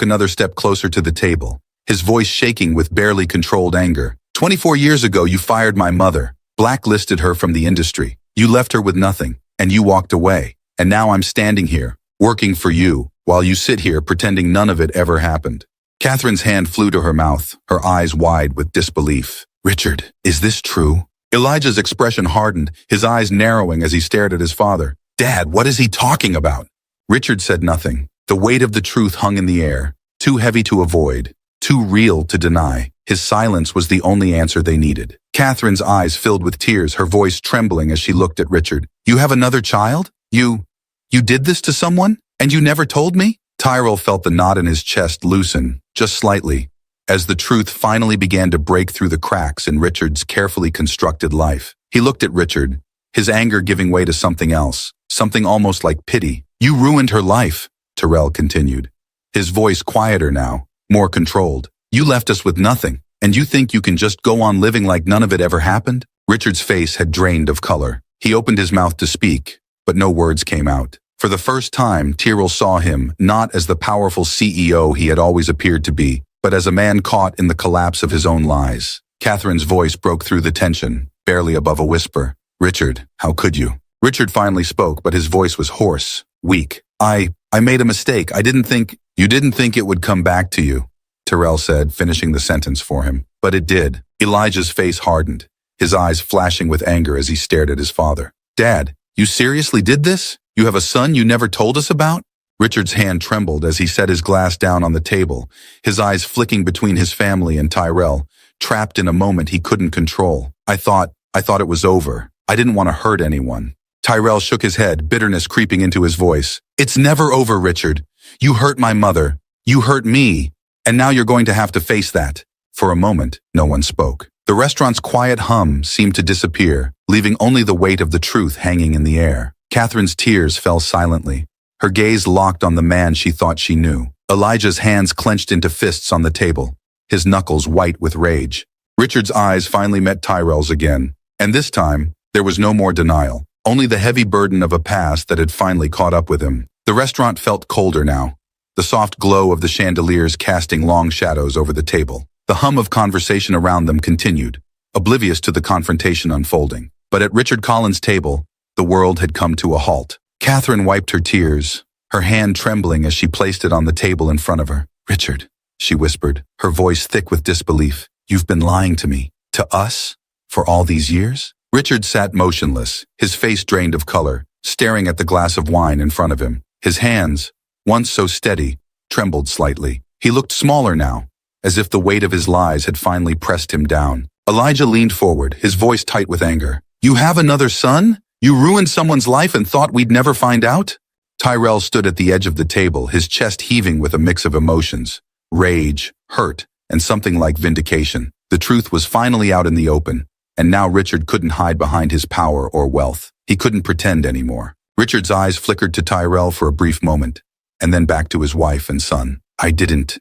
another step closer to the table, his voice shaking with barely controlled anger. 24 years ago, you fired my mother, blacklisted her from the industry. You left her with nothing, and you walked away. And now I'm standing here, working for you, while you sit here pretending none of it ever happened. Catherine's hand flew to her mouth, her eyes wide with disbelief. Richard, is this true? Elijah's expression hardened, his eyes narrowing as he stared at his father. Dad, what is he talking about? Richard said nothing. The weight of the truth hung in the air, too heavy to avoid, too real to deny. His silence was the only answer they needed. Catherine's eyes filled with tears, her voice trembling as she looked at Richard. You have another child? You did this to someone? And you never told me? Tyrell felt the knot in his chest loosen, just slightly, as the truth finally began to break through the cracks in Richard's carefully constructed life. He looked at Richard, his anger giving way to something else, something almost like pity. You ruined her life, Tyrell continued, his voice quieter now, more controlled. You left us with nothing, and you think you can just go on living like none of it ever happened? Richard's face had drained of color. He opened his mouth to speak, but no words came out. For the first time, Tyrell saw him not as the powerful CEO he had always appeared to be, but as a man caught in the collapse of his own lies. Catherine's voice broke through the tension, barely above a whisper. Richard, how could you? Richard finally spoke, but his voice was hoarse, weak. I made a mistake. You didn't think it would come back to you, Tyrell said, finishing the sentence for him. But it did. Elijah's face hardened, his eyes flashing with anger as he stared at his father. Dad, you seriously did this? You have a son you never told us about? Richard's hand trembled as he set his glass down on the table, his eyes flicking between his family and Tyrell, trapped in a moment he couldn't control. I thought it was over. I didn't want to hurt anyone. Tyrell shook his head, bitterness creeping into his voice. It's never over, Richard. You hurt my mother. You hurt me. And now you're going to have to face that. For a moment, no one spoke. The restaurant's quiet hum seemed to disappear, leaving only the weight of the truth hanging in the air. Catherine's tears fell silently, her gaze locked on the man she thought she knew. Elijah's hands clenched into fists on the table, his knuckles white with rage. Richard's eyes finally met Tyrell's again, and this time, there was no more denial, only the heavy burden of a past that had finally caught up with him. The restaurant felt colder now, the soft glow of the chandeliers casting long shadows over the table. The hum of conversation around them continued, oblivious to the confrontation unfolding. But at Richard Collins' table, the world had come to a halt. Catherine wiped her tears, her hand trembling as she placed it on the table in front of her. "Richard," she whispered, her voice thick with disbelief, "you've been lying to me, to us, for all these years?" Richard sat motionless, his face drained of color, staring at the glass of wine in front of him. His hands, once so steady, trembled slightly. He looked smaller now, as if the weight of his lies had finally pressed him down. Elijah leaned forward, his voice tight with anger. "You have another son? You ruined someone's life and thought we'd never find out?" Tyrell stood at the edge of the table, his chest heaving with a mix of emotions. Rage, hurt, and something like vindication. The truth was finally out in the open, and now Richard couldn't hide behind his power or wealth. He couldn't pretend anymore. Richard's eyes flickered to Tyrell for a brief moment, and then back to his wife and son. I didn't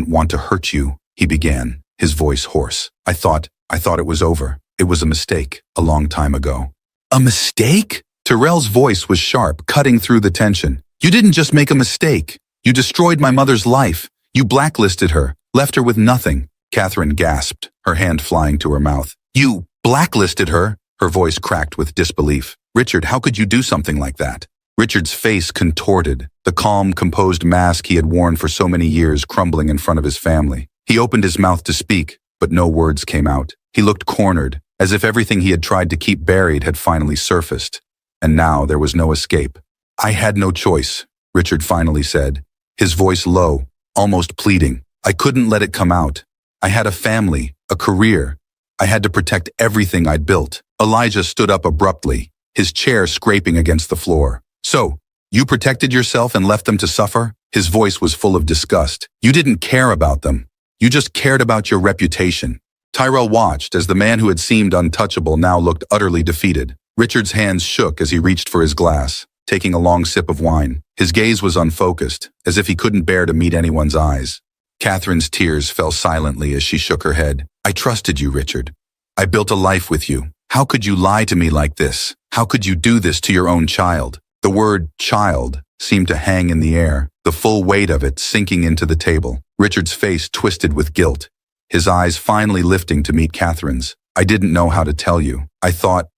want to hurt you," he began, his voice hoarse. I thought it was over. It was a mistake, a long time ago." "A mistake?" Tyrell's voice was sharp, cutting through the tension. "You didn't just make a mistake. You destroyed my mother's life. You blacklisted her, left her with nothing." Catherine gasped, her hand flying to her mouth. "You blacklisted her?" Her voice cracked with disbelief. "Richard, how could you do something like that?" Richard's face contorted, the calm, composed mask he had worn for so many years crumbling in front of his family. He opened his mouth to speak, but no words came out. He looked cornered, as if everything he had tried to keep buried had finally surfaced. And now there was no escape. "I had no choice," Richard finally said, his voice low, almost pleading. "I couldn't let it come out. I had a family, a career. I had to protect everything I'd built." Elijah stood up abruptly, his chair scraping against the floor. "So, you protected yourself and left them to suffer?" His voice was full of disgust. "You didn't care about them. You just cared about your reputation." Tyrell watched as the man who had seemed untouchable now looked utterly defeated. Richard's hands shook as he reached for his glass, taking a long sip of wine. His gaze was unfocused, as if he couldn't bear to meet anyone's eyes. Catherine's tears fell silently as she shook her head. "I trusted you, Richard. I built a life with you. How could you lie to me like this? How could you do this to your own child?" The word child seemed to hang in the air, the full weight of it sinking into the table. Richard's face twisted with guilt, his eyes finally lifting to meet Catherine's. "I didn't know how to tell you. I thought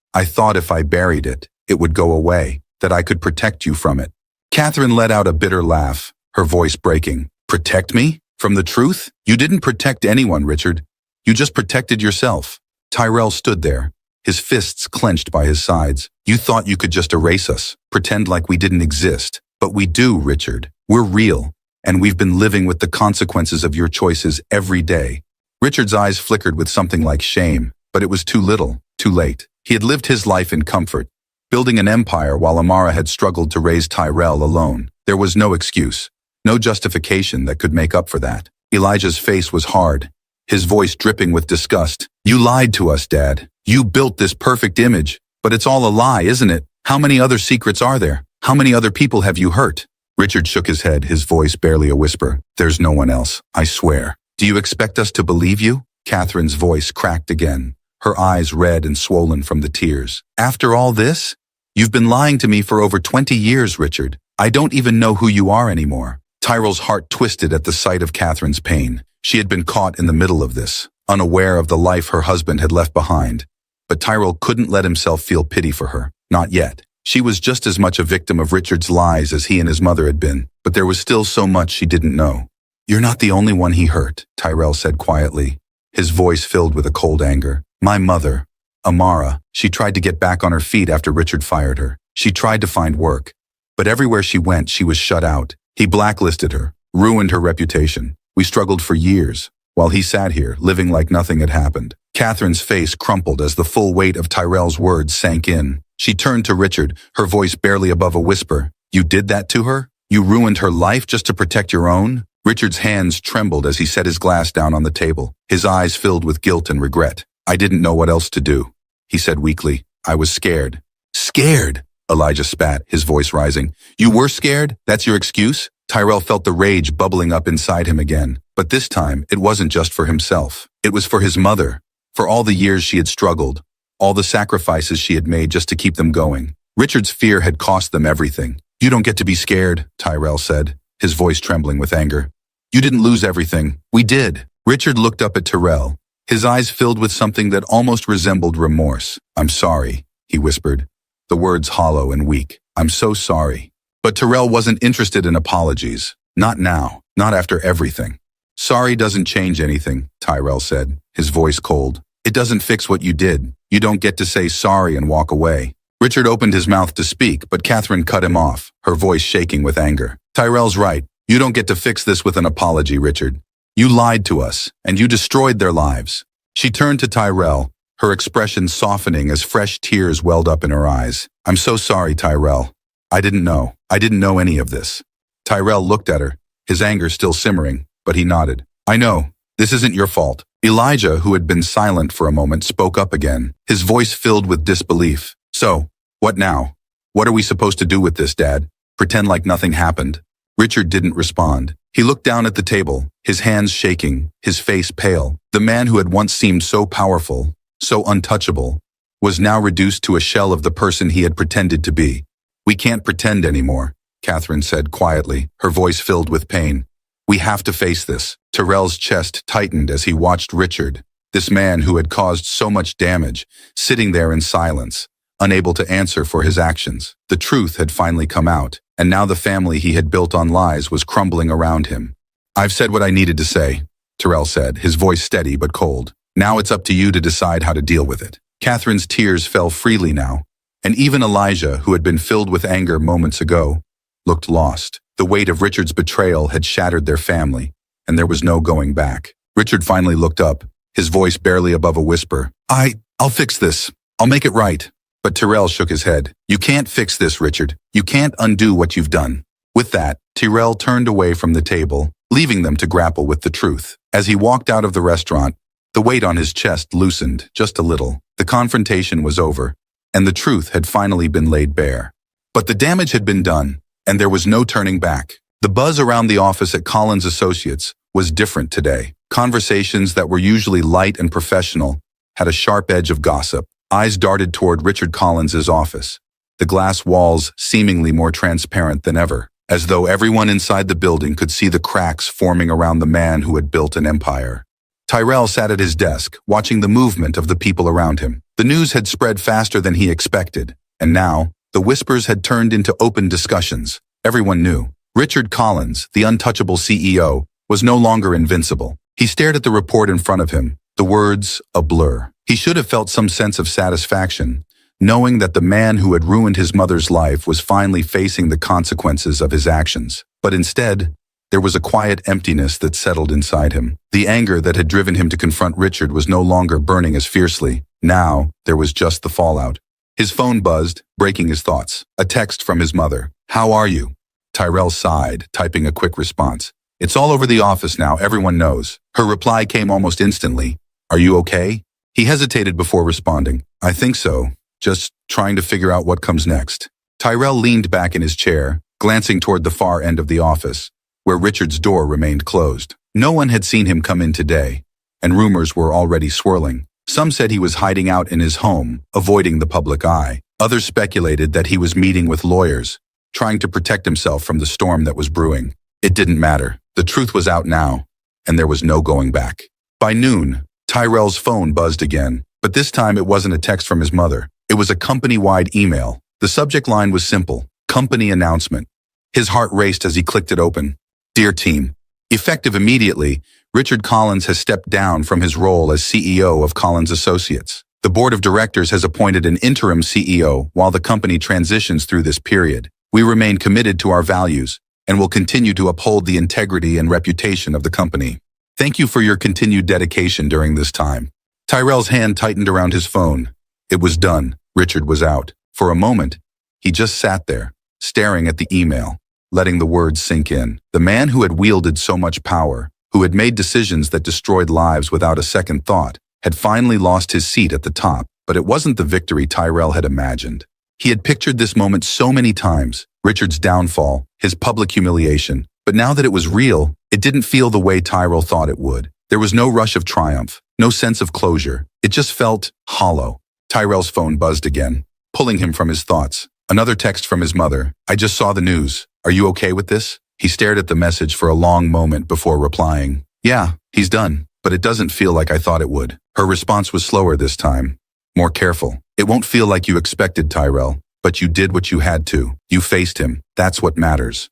if I buried it, it would go away, that I could protect you from it." Catherine let out a bitter laugh, her voice breaking. "Protect me? From the truth? You didn't protect anyone, Richard. You just protected yourself." Tyrell stood there, his fists clenched by his sides. "You thought you could just erase us, pretend like we didn't exist. But we do, Richard. We're real, and we've been living with the consequences of your choices every day." Richard's eyes flickered with something like shame, but it was too little, too late. He had lived his life in comfort, building an empire while Amara had struggled to raise Tyrell alone. There was no excuse, no justification that could make up for that. Elijah's face was hard, his voice dripping with disgust. "You lied to us, Dad. You built this perfect image, but it's all a lie, isn't it? How many other secrets are there? How many other people have you hurt?" Richard shook his head, his voice barely a whisper. "There's no one else, I swear." "Do you expect us to believe you?" Catherine's voice cracked again, her eyes red and swollen from the tears. "After all this? You've been lying to me for over 20 years, Richard. I don't even know who you are anymore." Tyrell's heart twisted at the sight of Catherine's pain. She had been caught in the middle of this, unaware of the life her husband had left behind. But Tyrell couldn't let himself feel pity for her. Not yet. She was just as much a victim of Richard's lies as he and his mother had been, but there was still so much she didn't know. "You're not the only one he hurt," Tyrell said quietly, his voice filled with a cold anger. "My mother, Amara, she tried to get back on her feet after Richard fired her. She tried to find work, but everywhere she went, she was shut out. He blacklisted her, ruined her reputation. We struggled for years, while he sat here, living like nothing had happened." Catherine's face crumpled as the full weight of Tyrell's words sank in. She turned to Richard, her voice barely above a whisper. "You did that to her? You ruined her life just to protect your own?" Richard's hands trembled as he set his glass down on the table, his eyes filled with guilt and regret. "I didn't know what else to do," he said weakly. "I was scared." "Scared?" Elijah spat, his voice rising. "You were scared? That's your excuse?" Tyrell felt the rage bubbling up inside him again. But this time, it wasn't just for himself. It was for his mother, for all the years she had struggled, all the sacrifices she had made just to keep them going. Richard's fear had cost them everything. "You don't get to be scared," Tyrell said, his voice trembling with anger. "You didn't lose everything. We did." Richard looked up at Tyrell, his eyes filled with something that almost resembled remorse. "I'm sorry," he whispered, the words hollow and weak. "I'm so sorry." But Tyrell wasn't interested in apologies. Not now, not after everything. "Sorry doesn't change anything," Tyrell said, his voice cold. "It doesn't fix what you did. You don't get to say sorry and walk away." Richard opened his mouth to speak, but Catherine cut him off, her voice shaking with anger. "Tyrell's right. You don't get to fix this with an apology, Richard. You lied to us, and you destroyed their lives." She turned to Tyrell, her expression softening as fresh tears welled up in her eyes. "I'm so sorry, Tyrell. I didn't know. I didn't know any of this." Tyrell looked at her, his anger still simmering, but he nodded. "I know. This isn't your fault." Elijah, who had been silent for a moment, spoke up again, his voice filled with disbelief. "So, what now? What are we supposed to do with this, Dad? Pretend like nothing happened?" Richard didn't respond. He looked down at the table, his hands shaking, his face pale. The man who had once seemed so powerful, so untouchable, was now reduced to a shell of the person he had pretended to be. "We can't pretend anymore," Catherine said quietly, her voice filled with pain. "We have to face this." Tyrell's chest tightened as he watched Richard, this man who had caused so much damage, sitting there in silence, unable to answer for his actions. The truth had finally come out, and now the family he had built on lies was crumbling around him. "I've said what I needed to say," Tyrell said, his voice steady but cold. "Now it's up to you to decide how to deal with it." Catherine's tears fell freely now, and even Elijah, who had been filled with anger moments ago, looked lost. The weight of Richard's betrayal had shattered their family, and there was no going back. Richard finally looked up, his voice barely above a whisper. I'll fix this. I'll make it right." But Tyrell shook his head. "You can't fix this, Richard. You can't undo what you've done." With that, Tyrell turned away from the table, leaving them to grapple with the truth. As he walked out of the restaurant, the weight on his chest loosened just a little. The confrontation was over, and the truth had finally been laid bare. But the damage had been done, and there was no turning back. The buzz around the office at Collins Associates was different today. Conversations that were usually light and professional had a sharp edge of gossip. Eyes darted toward Richard Collins's office, the glass walls seemingly more transparent than ever, as though everyone inside the building could see the cracks forming around the man who had built an empire. Tyrell sat at his desk, watching the movement of the people around him. The news had spread faster than he expected, and now, the whispers had turned into open discussions. Everyone knew. Richard Collins, the untouchable CEO, was no longer invincible. He stared at the report in front of him, the words a blur. He should have felt some sense of satisfaction, knowing that the man who had ruined his mother's life was finally facing the consequences of his actions. But instead, there was a quiet emptiness that settled inside him. The anger that had driven him to confront Richard was no longer burning as fiercely. Now, there was just the fallout. His phone buzzed, breaking his thoughts. A text from his mother. "How are you?" Tyrell sighed, typing a quick response. "It's all over the office now, everyone knows." Her reply came almost instantly. "Are you okay?" He hesitated before responding. "I think so. Just trying to figure out what comes next." Tyrell leaned back in his chair, glancing toward the far end of the office, where Richard's door remained closed. No one had seen him come in today, and rumors were already swirling. Some said he was hiding out in his home, avoiding the public eye. Others speculated that he was meeting with lawyers, trying to protect himself from the storm that was brewing. It didn't matter. The truth was out now, and there was no going back. By noon, Tyrell's phone buzzed again, but this time it wasn't a text from his mother. It was a company-wide email. The subject line was simple: company announcement. His heart raced as he clicked it open. "Dear team, effective immediately, Richard Collins has stepped down from his role as CEO of Collins Associates. The board of directors has appointed an interim CEO while the company transitions through this period. We remain committed to our values and will continue to uphold the integrity and reputation of the company. Thank you for your continued dedication during this time." Tyrell's hand tightened around his phone. It was done. Richard was out. For a moment, he just sat there, staring at the email. letting the words sink in. The man who had wielded so much power, who had made decisions that destroyed lives without a second thought, had finally lost his seat at the top, but it wasn't the victory Tyrell had imagined. He had pictured this moment so many times, Richard's downfall, his public humiliation, but now that it was real, it didn't feel the way Tyrell thought it would. There was no rush of triumph, no sense of closure. It just felt hollow. Tyrell's phone buzzed again, pulling him from his thoughts. Another text from his mother. "I just saw the news. Are you okay with this?" He stared at the message for a long moment before replying. "Yeah, he's done, but it doesn't feel like I thought it would." Her response was slower this time, more careful. "It won't feel like you expected, Tyrell, but you did what you had to. You faced him. That's what matters."